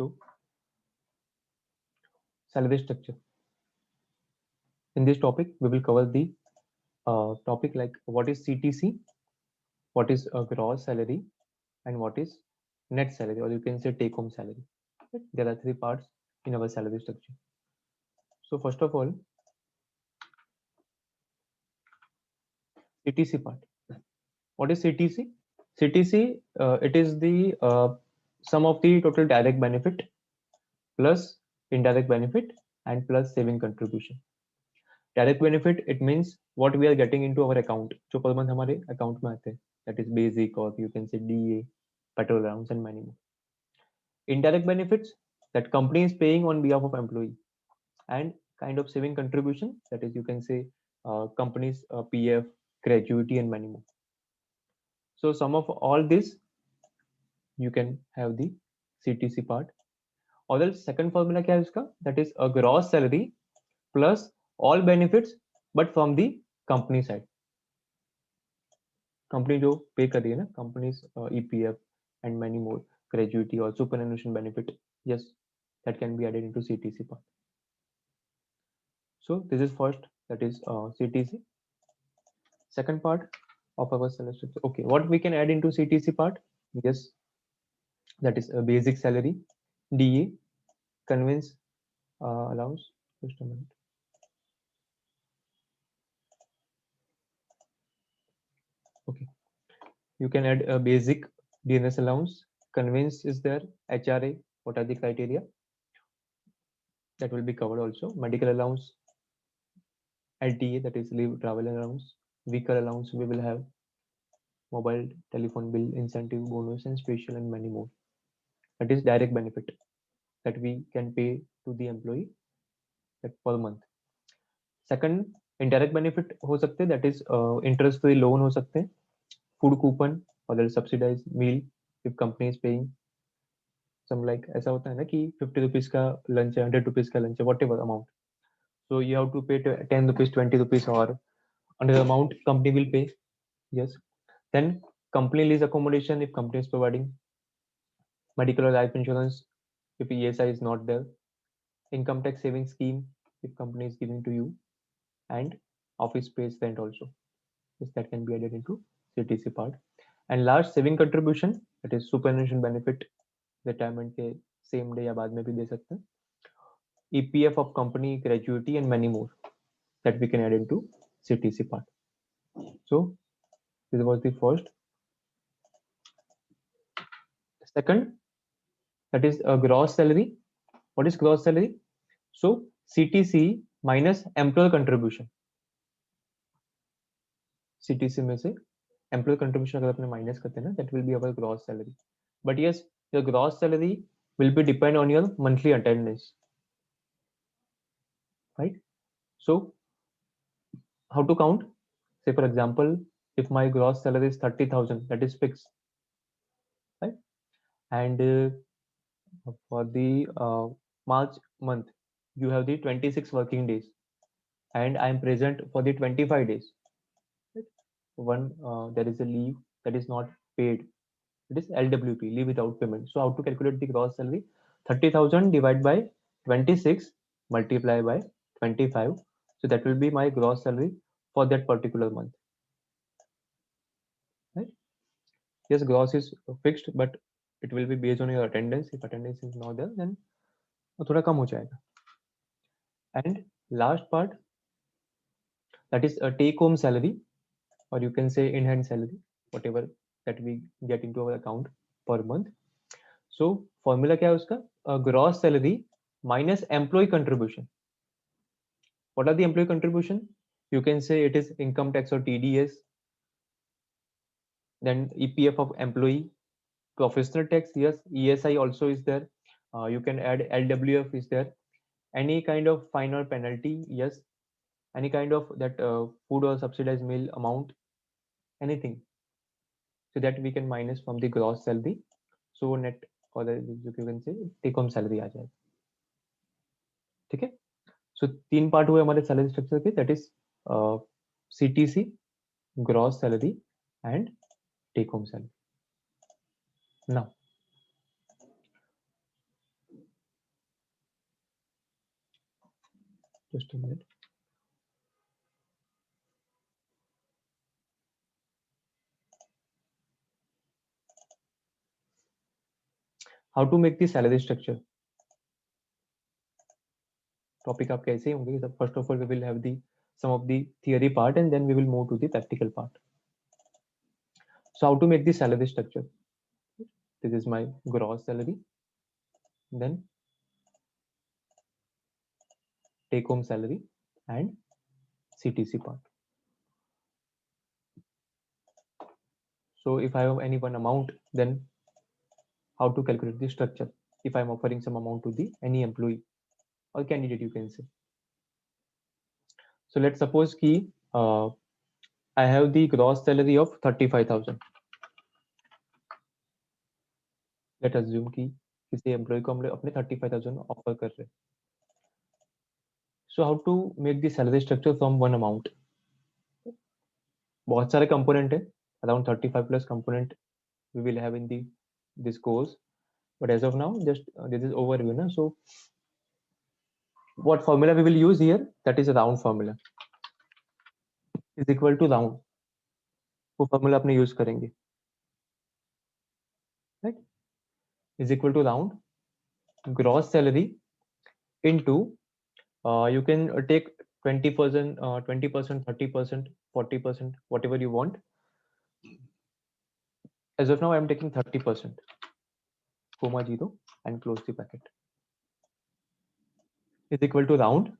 So salary structure. In this topic, we will cover the topic like what is CTC, what is a gross salary, and what is net salary, or you can say take home salary. Right? There are three parts in our salary structure. So first of all, CTC part. What is CTC? CTC, it is the sum of the total direct benefit plus indirect benefit and plus saving contribution. Direct benefit, it means what we are getting into our account. जो per month हमारे account में आते हैं, that is basic or you can say DA, petrol allowance and many more. Indirect benefits that company is paying on behalf of employee, and kind of saving contribution, that is you can say company's PF, gratuity and many more. So sum of all this, you can have the CTC part. और the second formula क्या है उसका? That is a gross salary plus all benefits but from the company side. Company जो पे कर रही है ना, companies EPF and many more, gratuity or superannuation benefit, yes, that can be added into CTC part. So this is first, that is CTC. Second part of our salary structure. Okay, what we can add into CTC part? Yes, that is a basic salary, DA, conveyance allowance. Just a minute. Okay, you can add a basic DNS allowance. Conveyance is there. HRA. What are the criteria? That will be covered also. Medical allowance, LTA, that is leave travel allowance. Vehicle allowance we will have. Mobile telephone bill, incentive, bonus, and special and many more. That is direct benefit that we can pay to the employee that per month. Second, indirect benefit हो सकते हैं, that is interest free loan हो सकते हैं, food coupon or subsidized meal if company is paying some, like ऐसा होता है ना कि 50 rupees का lunch है, 100 rupees का lunch है, whatever amount, so you have to pay 10 rupees, 20 rupees or another amount company will pay. Yes. Then company lease accommodation if company is providing, medical or life insurance if ESI is not there, income tax saving scheme if company is giving to you, and office space rent also. Yes, that can be added into CTC part. And last, saving contribution, that is superannuation benefit, retirement के same day या बाद में भी दे सकते हैं, EPF of company, gratuity and many more that we can add into CTC part. So this was the first. Second, that is a gross salary. What is gross salary? So CTC minus employer contribution. CTC में से employer contribution अगर अपने minus करते हैं ना, that will be our gross salary. But yes, your gross salary will be depend on your monthly attendance, right? So how to count? Say for example, if my gross salary is 30,000, that is fixed, right? And for the March month, you have the 26 working days, and I am present for the 25 days. Right? One, there is a leave that is not paid. It is LWP, leave without payment. So how to calculate the gross salary? 30,000 divided by 26 multiply by 25. So that will be my gross salary for that particular month. Right? Yes, gross is fixed, but it will be based on your attendance. If attendance is not there, then थोड़ा कम हो जाएगा. And last part, that is a take home salary, or you can say in hand salary, whatever that we get into our account per month. So formula क्या है उसका? Gross salary minus employee contribution. What are the employee contribution? You can say it is income tax or TDS, then EPF of employee, professional tax, yes, ESI also is there. You can add LWF is there. Any kind of fine or penalty, yes. Any kind of that food or subsidized meal amount, anything. So that we can minus from the gross salary. So net, or you can say take home salary आ जाएगा. ठीक है? So तीन part हुए हमारे salary structure के, that is CTC, gross salary and take home salary. Now Just a minute. How to make the salary structure? Topic आपके ऐसे ही होंगे. So first of all, we will have the some of the theory part, and then we will move to the practical part. So how to make the salary structure? This is my gross salary, then take home salary and CTC part. So if I have any one amount, then how to calculate the structure if I'm offering some amount to the any employee or candidate, you can say. So let's suppose कि I have the gross salary of 35,000. Let assume कि किसी employ को हम लोग अपने 35,000 offer कर रहे हैं. So how to make the salary structure from one amount? बहुत सारे component है, around 35 plus component we will have in this course, but as of now just this is overview na. So what formula we will use here? That is a round formula, is equal to round. वो formula अपने use करेंगे, right? Is equal to round gross salary into you can take 20%, 20%, 30%, 40%, whatever you want. As of now I am taking 30%, comma 0 and close the bracket, is equal to round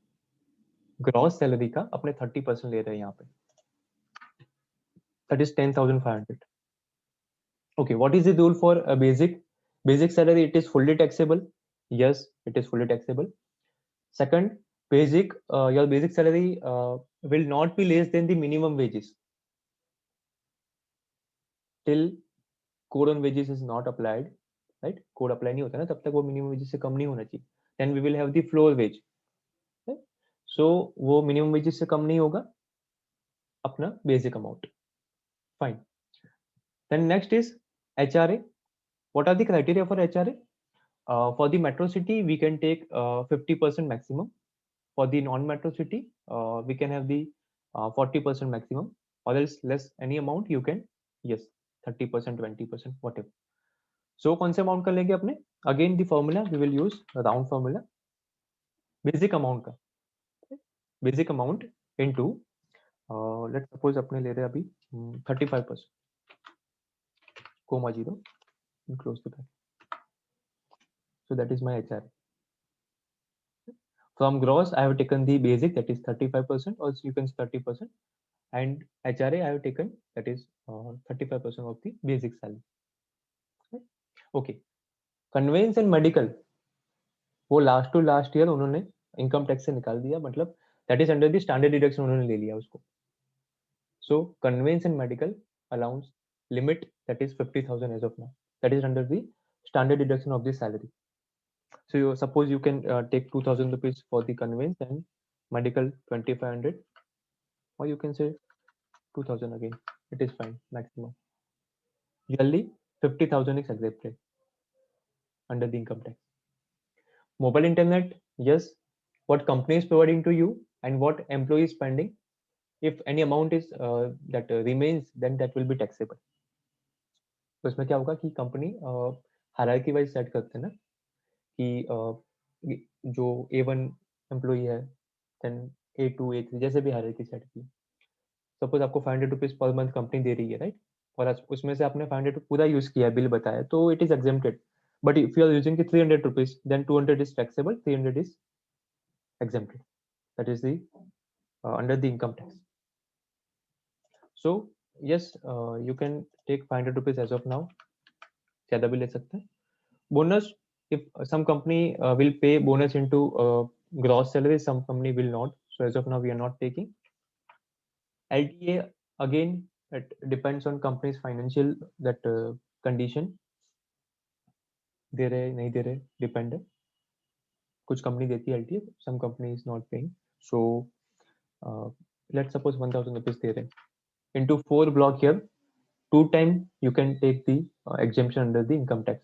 gross salary का अपने 30% ले रहे हैं यहाँ पे, that is 10,500. Okay, what is the rule for a basic salary? It is fully taxable. Yes, it is fully taxable. Second, your basic salary will not be less than the minimum wages till code on wages is not applied, right? Code apply नहीं होता ना तब तक वो minimum wages से कम नहीं होना चाहिए. Then we will have the floor wage, right? So वो minimum wages से कम नहीं होगा अपना basic amount. Fine. Then next is HRA. What are the criteria for HRA? For the metro city, we can take 50% maximum. For the non-metro city, we can have the 40% maximum, or else less any amount you can, yes, 30%, 20%, whatever. So कौन से amount का लेंगे अपने? Again the formula we will use round formula. Basic amount का, basic amount into let's suppose अपने ले रहे हैं अभी 35%, comma 0 and close the bracket. So that is my HR. From gross, I have taken the basic, that is 35%, or you can say 30%, and HRA I have taken, that is 35% of the basic salary. Okay, conveyance and medical, वो last to last year उन्होंने income tax से निकाल दिया, मतलब that is under the standard deduction उन्होंने ले लिया उसको. So conveyance and medical allowance limit, that is 50,000 as of now, that is under the standard deduction of the salary. So you suppose you can take 2,000 rupees for the conveyance and medical 2,500, or you can say 2,000 again, it is fine, maximum. Yearly 50,000 is accepted under the income tax. Mobile internet, yes, what company is providing to you and what employee is spending, if any amount is that remains, then that will be taxable. तो इसमें क्या होगा कि company hierarchy wise set करते हैं ना, कि जो A1 एम्प्लॉई है, देन A2 A3 जैसे भी हायरार्की सेट की. सपोज आपको 500 रुपीज पर मंथ कंपनी दे रही है, राइट, और उसमें से आपने 500 पूरा यूज किया, बिल बताया, तो it is exempted. But if you are using 300 rupees, then 200 is taxable, 300 is exempted, that is the under the income tax. So yes, you can take 500 rupees as of now, ज़्यादा भी ले सकते हैं. Bonus, if some company will pay bonus into gross salary, some company will not, so as of now we are not taking. LTA, again it depends on company's financial that condition, दे रहे नहीं दे रहे, depend है. कुछ company देती है LTA, some company is not paying. So let's suppose 1,000 rupees दे रहे हैं, into 4 block here, 2 time you can take the exemption under the income tax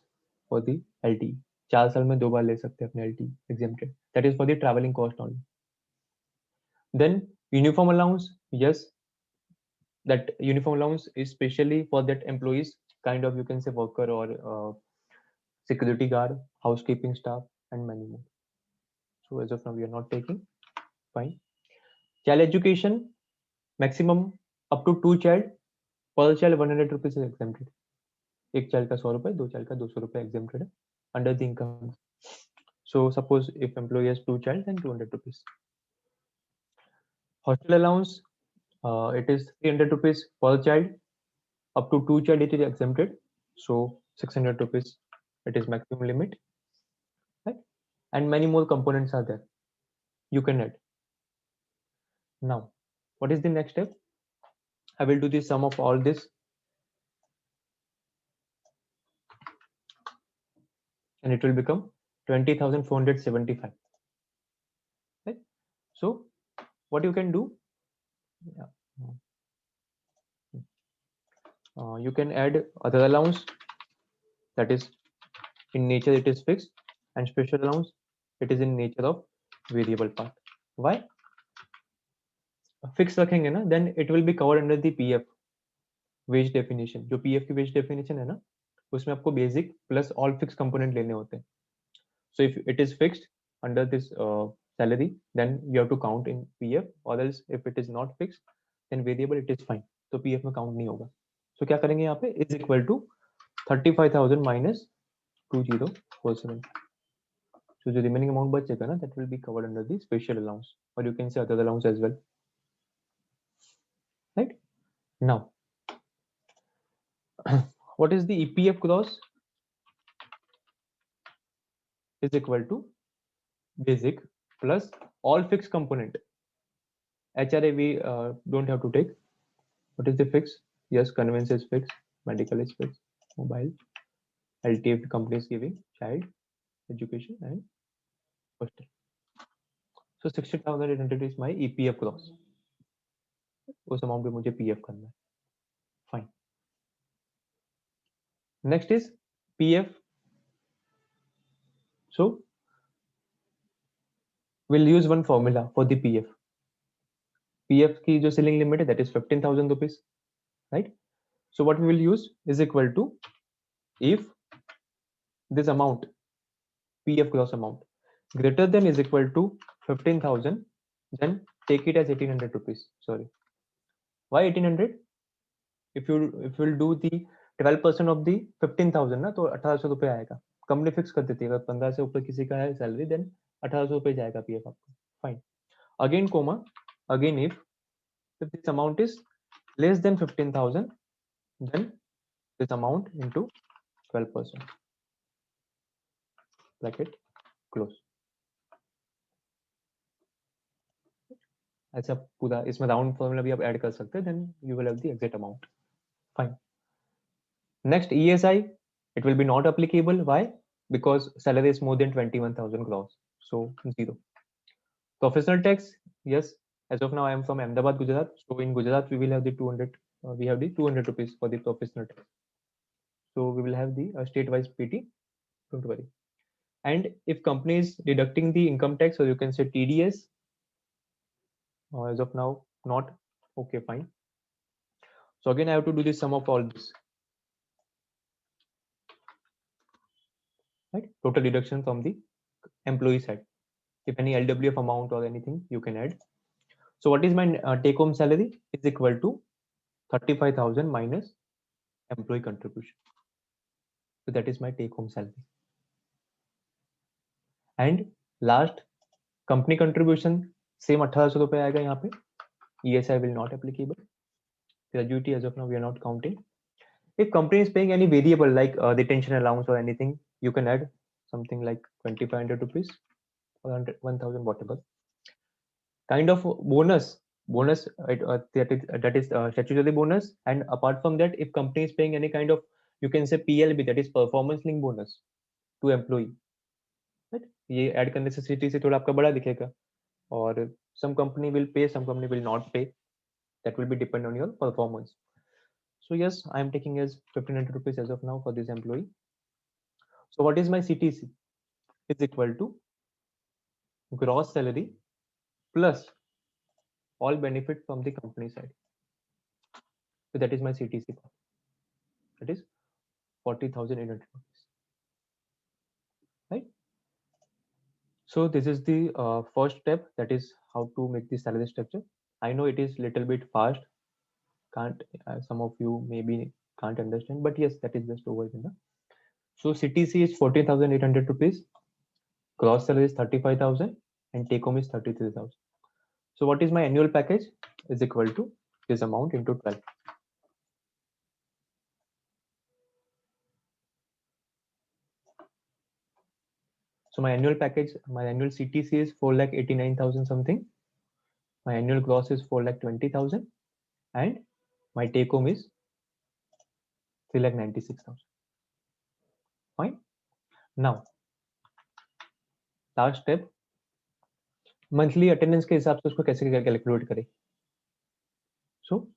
for the LTE. 4 साल में 2 बार ले सकते हैं अपने LTE exempted, that is for the traveling cost only. Then uniform allowance, yes, that uniform allowance is specially for that employees, kind of you can say worker or security guard, housekeeping staff, and many more. So as of now, we are not taking. Fine. Child education, maximum up to 2 child, per child 100 rupees is exempted. एक child का 100 रुपए, दो child का 200 रुपए exempted है under the income. So suppose if employee has 2 child, then 200 rupees. Hostel allowance, it is 300 rupees per child. Up to 2 child it is exempted. So 600 rupees, it is maximum limit. Right? And many more components are there. You can add. Now, what is the next step? I will do the sum of all this. And it will become 20,475. Right? So what you can do? Yeah. You can add other allowance, that is in nature it is fixed, and special allowance, it is in nature of variable part. Why? Fixed रखेंगे ना, then it will be covered under the PF wage definition. जो PF की wage definition है ना, उसमें आपको basic plus all fixed component लेने होते हैं. So if it is fixed under this salary, then you have to count in PF, or else if it is not fixed, then variable it is fine. तो PF में count नहीं होगा. So क्या करेंगे यहाँ पे? Is equal to 35,000 minus 2047. So the remaining amount बचेगा ना, that will be covered under the special allowance, or you can say other allowance as well. Right? Now, what is the EPF gross? Is equal to basic plus all fixed component. HRA we don't have to take. What is the fixed? Yes, conveyance is fixed, medical is fixed, mobile, LTF company is giving, child, education, and hostel. So 60,800 is my EPF gross. उस amount पे मुझे PF करना है. Fine. Next is PF. So we'll use one formula for the PF. PF की जो ceiling limit है, that is 15,000 rupees, right? So what we will use is equal to, if this amount, PF gross amount, greater than is equal to 15,000, then take it as 1,800 rupees. Sorry. Why 1,800? If you will do the 12% of the 15,000 ना, तो 1,800 रुपए आएगा. Company fix कर देती है, अगर 15 से ऊपर किसी का है सैलरी, देन 1,800 रुपए जाएगा PF आपको. Fine. Again comma, again if this amount is less than 15,000, then this amount into 12%. Bracket close. ऐसा पूरा इसमें राउंड फॉर्मूला भी आप ऐड कर सकते हैं, then you will have the exact amount. Fine. Next, ESI, it will be not applicable. Why? Because salary is more than 21,000 gross, so 0. Professional tax, yes. As of now, I am from Ahmedabad, Gujarat. So in Gujarat, we will have the 200. We have the 200 rupees for the professional tax. So we will have the state-wise PT. Don't worry. And if company is deducting the income tax, or you can say TDS, as of now, not. Okay, fine. So again, I have to do the sum of all this. Right? Total deduction from the employee side. If any LWF amount or anything, you can add. So what is my take-home salary? Is equal to 35,000 minus employee contribution. So that is my take-home salary. And last, company contribution, same 1,800 रुपए आएगा यहाँ पे. ESI will not applicable. Gratuity as of now we are not counting. If company is paying any variable like the retention allowance or anything, you can add something like 2,500 rupees or 1,000, whatever. Kind of bonus that is statutory bonus. And apart from that, if company is paying any kind of, you can say PLB, that is performance link bonus to employee. Right? ये add करने से city से थोड़ा आपका बड़ा दिखेगा. और some company will pay, some company will not pay. That will be depend on your performance. So yes, I am taking as 1,500 rupees as of now for this employee. So what is my CTC? Is equal to gross salary plus all benefit from the company side. So that is my CTC part. That is 40,800 rupees, right? So this is the first step, that is how to make the salary structure. I know it is little bit fast, can't some of you maybe can't understand, but yes, that is just over there. So CTC is 14,800 rupees, gross salary is 35,000, and take home is 33,000. So what is my annual package is equal to this amount into 12. So my annual package, my annual CTC is 4,89,000 something. My annual gross is 4,20,000, and my take home is 3,96,000. Fine. Now, last step, monthly attendance के हिसाब से उसको कैसे calculate करें. So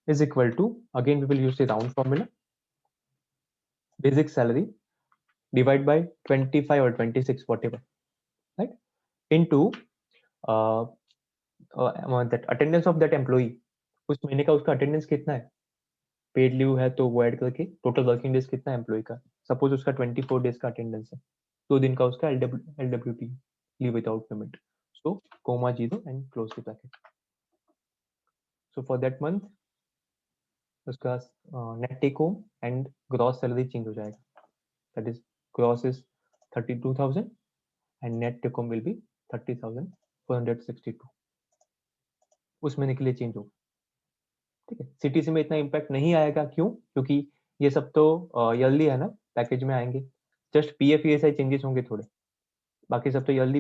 is equal to, again we will use the round formula, basic salary divide by 25 or 26 whatever, right, into that attendance of that employee. उस महीने का उसका अटेंडेंस कितना है, पेड लीव है तो वो ऐड करके टोटल वर्किंग डेज कितना है एम्प्लॉय का. सपोज उसका 24 डेज का अटेंडेंस है, 2 दिन का उसका LWP leave without payment. So comma 0 and close the bracket. So for that month उसका net take home and gross salary change हो जाएगा. That is gross is 32,000 and net take home will be 30,462. उस महीने के लिए change होगा. ठीक है. सीटीसी में इतना इम्पैक्ट नहीं आएगा. क्यों? क्योंकि ये सब तो ईयरली है ना, पैकेज में आएंगे. जस्ट PF ESI चेंजेस होंगे थोड़े, बाकी सब तो ईयरली